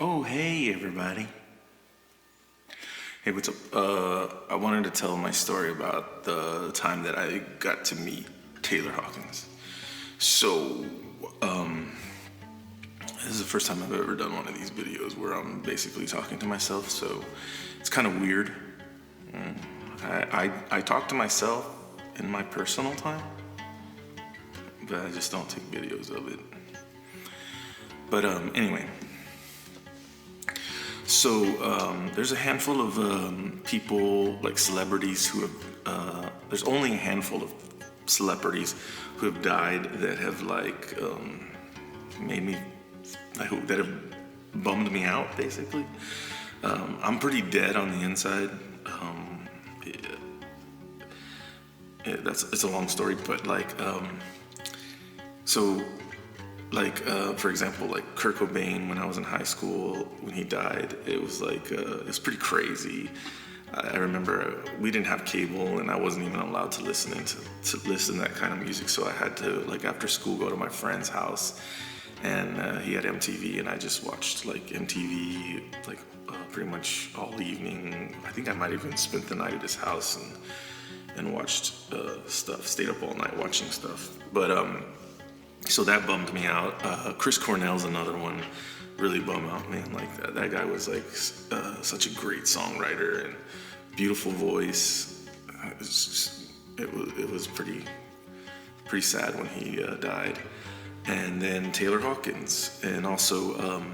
Oh, hey, everybody. Hey, what's up? I wanted to tell my story about the time that I got to meet Taylor Hawkins. So, this is the first time I've ever done one of these videos where I'm basically talking to myself, so it's kind of weird. I talk to myself in my personal time, but I just don't take videos of it. But anyway. So there's a handful of people, like celebrities, who have. There's only a handful of celebrities who have died that have made me. I hope that have bummed me out. Basically, I'm pretty dead on the inside. It's a long story, but so. For example, like Kurt Cobain, when I was in high school, when he died, it was pretty crazy. I remember we didn't have cable, and I wasn't even allowed to listen to that kind of music. So I had to, after school, go to my friend's house, and he had MTV, and I just watched MTV pretty much all evening. I think I might even spent the night at his house and watched stuff. Stayed up all night watching stuff, but. So that bummed me out. Chris Cornell's another one, really bummed out, man. That guy was such a great songwriter and beautiful voice. It was pretty sad when he died. And then Taylor Hawkins, and also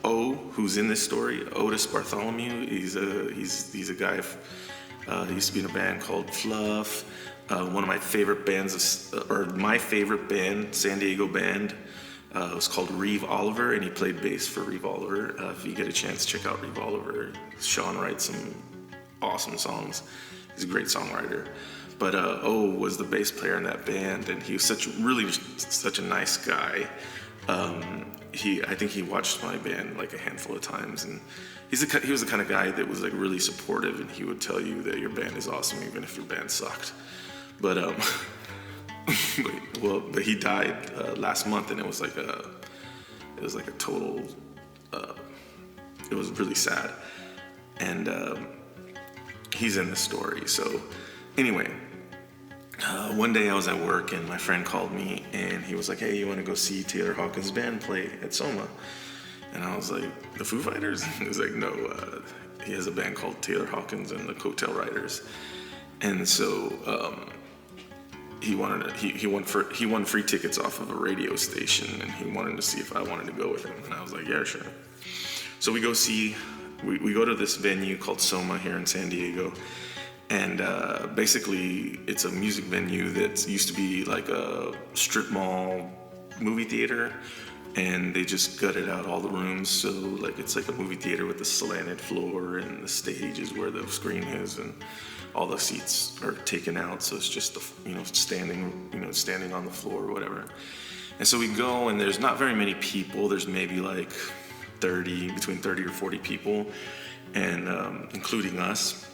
O, who's in this story, Otis Bartholomew. He's a guy. He used to be in a band called Fluff. One of my favorite bands, my favorite band, San Diego band, was called Reeve Oliver, and he played bass for Reeve Oliver. If you get a chance, check out Reeve Oliver. Sean writes some awesome songs. He's a great songwriter. But O was the bass player in that band, and he was such a nice guy. I think he watched my band a handful of times, and he was the kind of guy that was really supportive, and he would tell you that your band is awesome even if your band sucked. But but he died last month, and it was a total. It was really sad, and he's in the story. So anyway, one day I was at work, and my friend called me, and he was like, "Hey, you want to go see Taylor Hawkins' band play at Soma?" And I was like, "The Foo Fighters?" He was like, "No, he has a band called Taylor Hawkins and the Coattail Riders." And so he won free tickets off of a radio station, and he wanted to see if I wanted to go with him. And I was like, "Yeah, sure." So we go to this venue called Soma here in San Diego, and basically it's a music venue that used to be like a strip mall movie theater. And they just gutted out all the rooms, so it's like a movie theater with a slanted floor, and the stage is where the screen is, and all the seats are taken out, so it's just standing on the floor or whatever. And so we go, and there's not very many people. There's maybe between 30 or 40 people, and including us.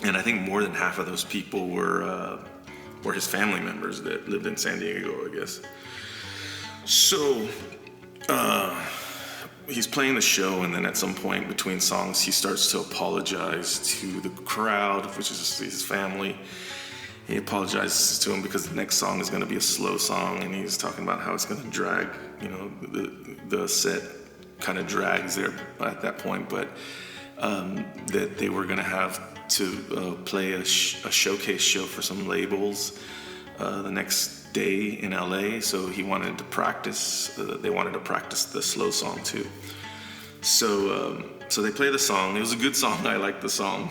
And I think more than half of those people were his family members that lived in San Diego, I guess. So. He's playing the show, and then at some point between songs, he starts to apologize to the crowd, which is his family. He apologizes to him because the next song is going to be a slow song, and he's talking about how it's going to drag. The set kind of drags there at that point, but that they were going to have to play a showcase show for some labels the next day in LA, so he wanted to practice. They wanted to practice the slow song too. So they play the song. It was a good song. I liked the song.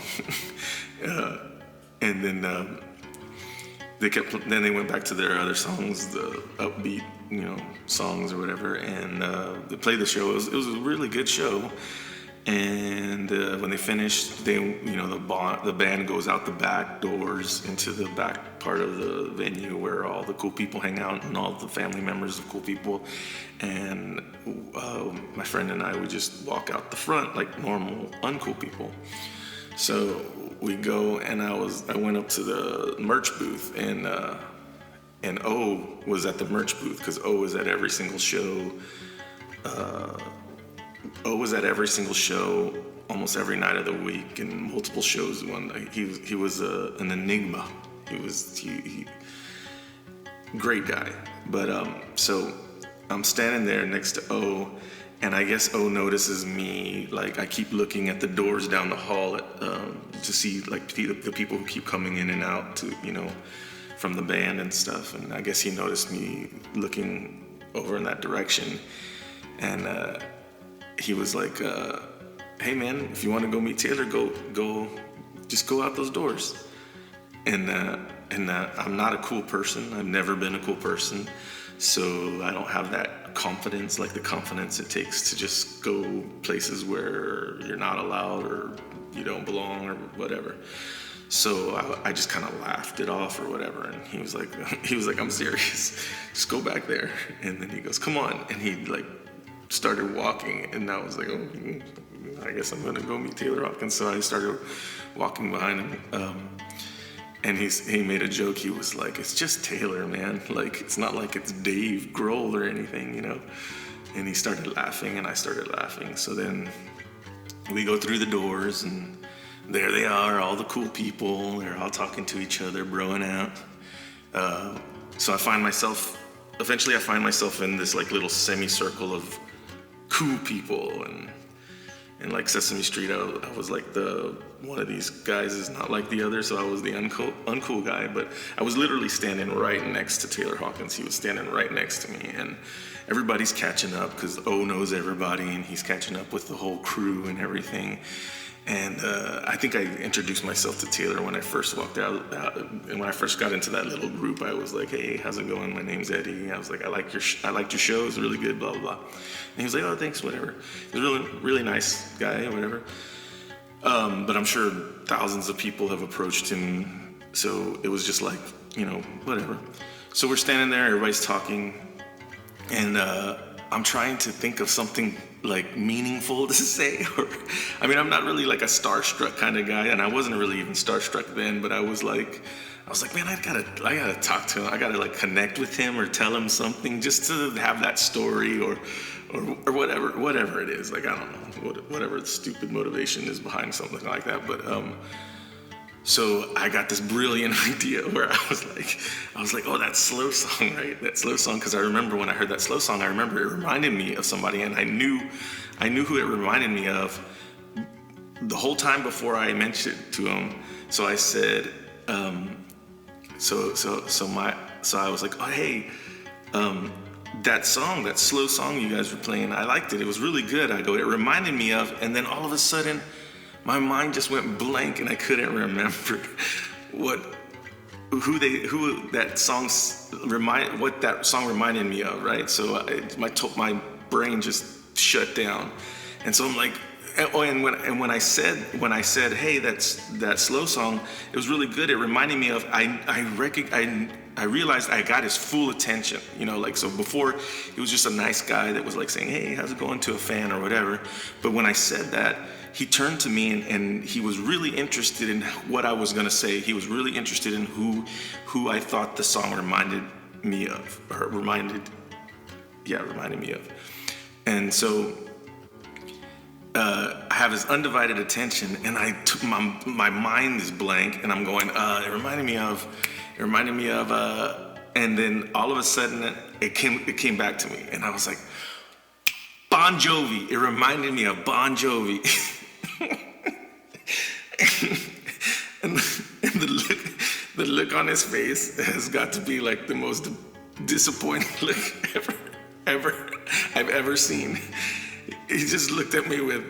And then Then they went back to their other songs, the upbeat, songs or whatever, and they played the show. It was a really good show. And when they finished, the band goes out the back doors into the back part of the venue where all the cool people hang out and all the family members of cool people. And my friend and I would just walk out the front like normal uncool people. So we go, and I went up to the merch booth, and O was at the merch booth because O is at every single show. O was at every single show, almost every night of the week, and multiple shows. One night he was an enigma. He great guy. But so I'm standing there next to O, and I guess O notices me. Like I keep looking at the doors down the hall to see like the people who keep coming in and out to from the band and stuff. And I guess he noticed me looking over in that direction, and he was like, "Hey man, if you want to go meet Taylor, just go out those doors." And I'm not a cool person. I've never been a cool person, so I don't have that confidence, like the confidence it takes to just go places where you're not allowed or you don't belong or whatever. So I just kind of laughed it off or whatever, and he was like, "I'm serious. Just go back there." And then he goes, "Come on," and he like started walking, and I was like, "Oh, I guess I'm gonna go meet Taylor Hawkins." So I started walking behind him, and he made a joke. He was like, "It's just Taylor, man. Like it's not like it's Dave Grohl or anything, you know." And he started laughing, and I started laughing. So then we go through the doors, and there they are, all the cool people. They're all talking to each other, broing out. So eventually I find myself in this like little semicircle of cool people, and like Sesame Street, I was like one of these guys is not like the other, so I was the uncool guy, but I was literally standing right next to Taylor Hawkins. He was standing right next to me, and everybody's catching up because O knows everybody, and he's catching up with the whole crew and everything. And I think I introduced myself to Taylor when I first walked out, and when I first got into that little group, I was like, "Hey, how's it going? My name's Eddie." I was like, I liked your show. It's really good, blah blah blah. And he was like, "Oh, thanks, whatever." He was really really nice guy, whatever. But I'm sure thousands of people have approached him, so it was just like, whatever. So we're standing there, everybody's talking, and I'm trying to think of something like meaningful to say, I'm not really like a starstruck kind of guy, and I wasn't really even starstruck then, but I was like, man, I gotta talk to him. I gotta like connect with him or tell him something just to have that story or whatever it is. Like, I don't know, whatever the stupid motivation is behind something like that. But so I got this brilliant idea where I was like, "Oh, that slow song, right? That slow song." Because I remember when I heard that slow song, I remember it reminded me of somebody, and I knew who it reminded me of the whole time before I mentioned it to him. So I said, so I was like, "Oh, hey, that song, that slow song you guys were playing, I liked it. It was really good." I go, "It reminded me of," and then all of a sudden, my mind just went blank, and I couldn't remember what that song reminded me of, right? So my brain just shut down, and so I'm like, and when I said, "Hey, that slow song, it was really good. It reminded me of," I realized I got his full attention, like, so before he was just a nice guy that was like saying, "Hey, how's it going," to a fan or whatever. But when I said that, he turned to me and he was really interested in what I was gonna say. He was really interested in who I thought the song reminded me of. And so I have his undivided attention, and I took my mind is blank, and I'm going, it reminded me of, and then all of a sudden it came back to me, and I was like, Bon Jovi. It reminded me of Bon Jovi. and the look on his face has got to be like the most disappointing look I've ever seen. He just looked at me with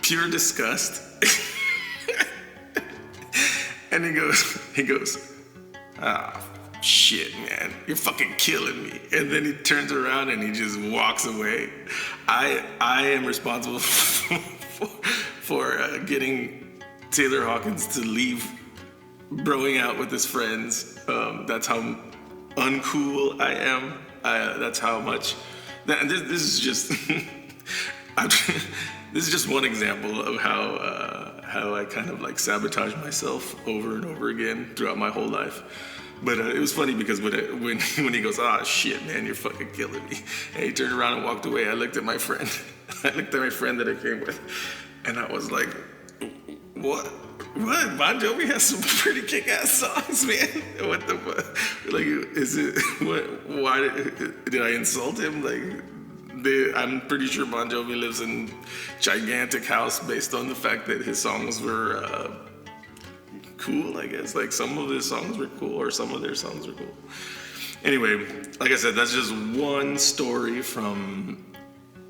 pure disgust, and he goes, "Ah, shit, man, you're fucking killing me." And then he turns around and he just walks away. I am responsible for getting Taylor Hawkins to leave broing out with his friends. That's how uncool I am. That's how much. This is just this is just one example of how I kind of like sabotage myself over and over again throughout my whole life. But it was funny because when he goes, "Ah, shit, man, you're fucking killing me," and he turned around and walked away, I looked at my friend. I looked at my friend that I came with, and I was like, "What? What? Bon Jovi has some pretty kick-ass songs, man. What the fuck? Like, is it? What? Why did I insult him? Like." I'm pretty sure Bon Jovi lives in gigantic house based on the fact that his songs were cool, I guess. Like some of his songs were cool, or some of their songs were cool. Anyway, like I said, that's just one story from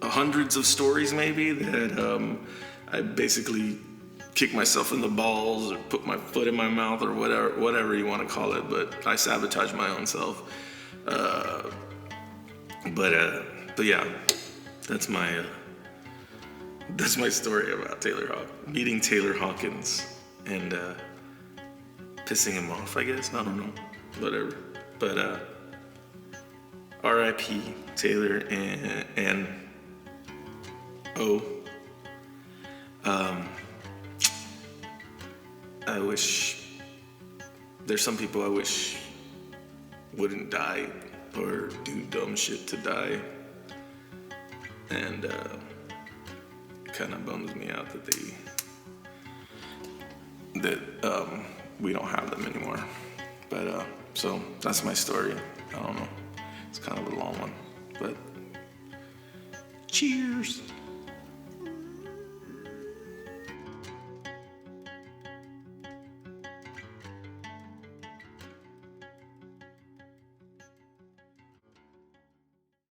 hundreds of stories maybe that I basically kick myself in the balls or put my foot in my mouth or whatever you want to call it, but I sabotage my own self. But yeah, that's my story about meeting Taylor Hawkins and pissing him off, I guess. I don't know, whatever. But R.I.P. Taylor and I wish there's some people I wish wouldn't die or do dumb shit to die. And it kind of bums me out that we don't have them anymore. But so that's my story. I don't know. It's kind of a long one, but cheers.